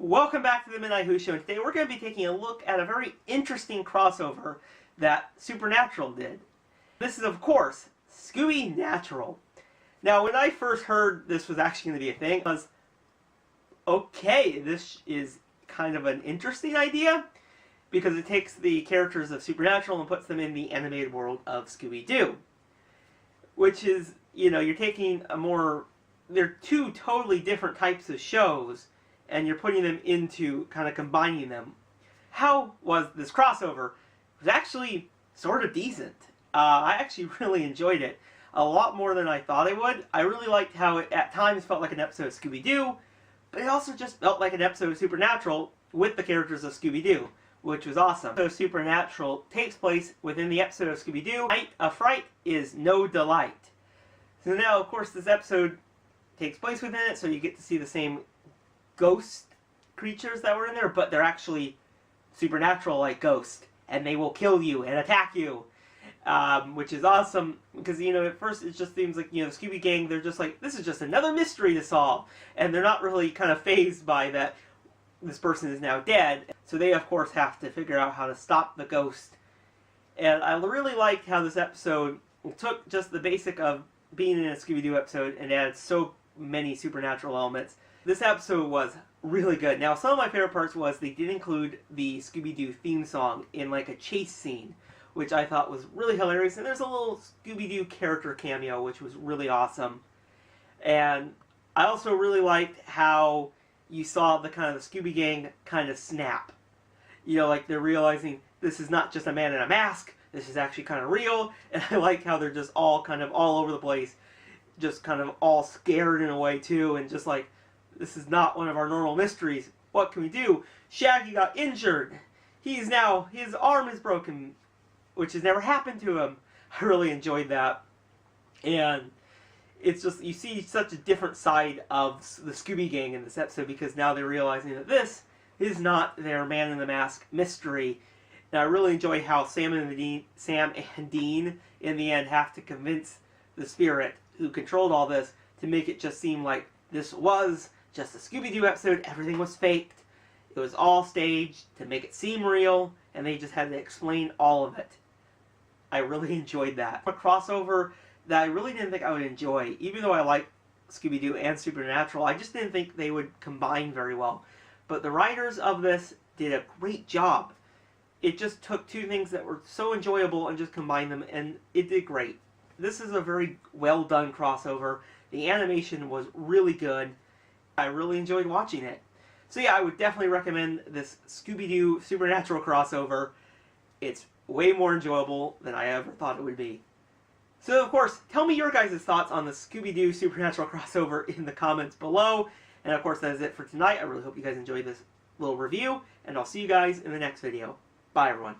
Welcome back to the Midnight Who Show, and today we're going to be taking a look at a very interesting crossover that Scoobynatural did. This is, of course, Scoobynatural. Now, when I first heard this was actually going to be a thing, I was, okay, this is kind of an interesting idea, because it takes the characters of Scoobynatural and puts them in the animated world of Scooby Doo. Which is, you know, you're taking a more, they're two totally different types of shows, and you're putting them into kind of combining them. How was this crossover? It was actually sort of decent. I actually really enjoyed it. A lot more than I thought I would. I really liked how it at times felt like an episode of Scooby Doo, but it also just felt like an episode of Scoobynatural with the characters of Scooby Doo, which was awesome. So Scoobynatural takes place within the episode of Scooby Doo. Night of Fright is no delight. So now, of course, this episode takes place within it, so you get to see the same ghost creatures that were in there, but they're actually supernatural like ghosts, and they will kill you and attack you, which is awesome, because, you know, at first it just seems like, you know, the Scooby Gang, they're just like, this is just another mystery to solve, and they're not really kind of fazed by that this person is now dead, so they, of course, have to figure out how to stop the ghost. And I really liked how this episode took just the basic of being in a Scooby Doo episode and added so many supernatural elements. This episode was really good. Now, some of my favorite parts was they did include the Scooby Doo theme song in like a chase scene, which I thought was really hilarious. And there's a little Scooby Doo character cameo, which was really awesome. And I also really liked how you saw the kind of the Scooby Gang kind of snap. You know, like they're realizing this is not just a man in a mask. This is actually kind of real. And I like how they're just all kind of all over the place. Just kind of all scared in a way too. And just like, this is not one of our normal mysteries. What can we do? Shaggy got injured. His arm is broken, which has never happened to him. I really enjoyed that. And it's just, you see such a different side of the Scooby Gang in this episode, because now they're realizing that this is not their man in the mask mystery. And I really enjoy how Sam and Dean in the end have to convince the spirit who controlled all this to make it just seem like this was just a Scooby Doo episode. Everything was faked. It was all staged to make it seem real, and they just had to explain all of it. I really enjoyed that. A crossover that I really didn't think I would enjoy. Even though I like Scooby Doo and Scoobynatural, I just didn't think they would combine very well. But the writers of this did a great job. It just took two things that were so enjoyable and just combined them, and it did great. This is a very well done crossover. The animation was really good. I really enjoyed watching it. So yeah, I would definitely recommend this Scooby Doo Scoobynatural crossover. It's way more enjoyable than I ever thought it would be. So of course, tell me your guys' thoughts on the Scooby Doo Scoobynatural crossover in the comments below. And of course, that is it for tonight. I really hope you guys enjoyed this little review, and I'll see you guys in the next video. Bye everyone.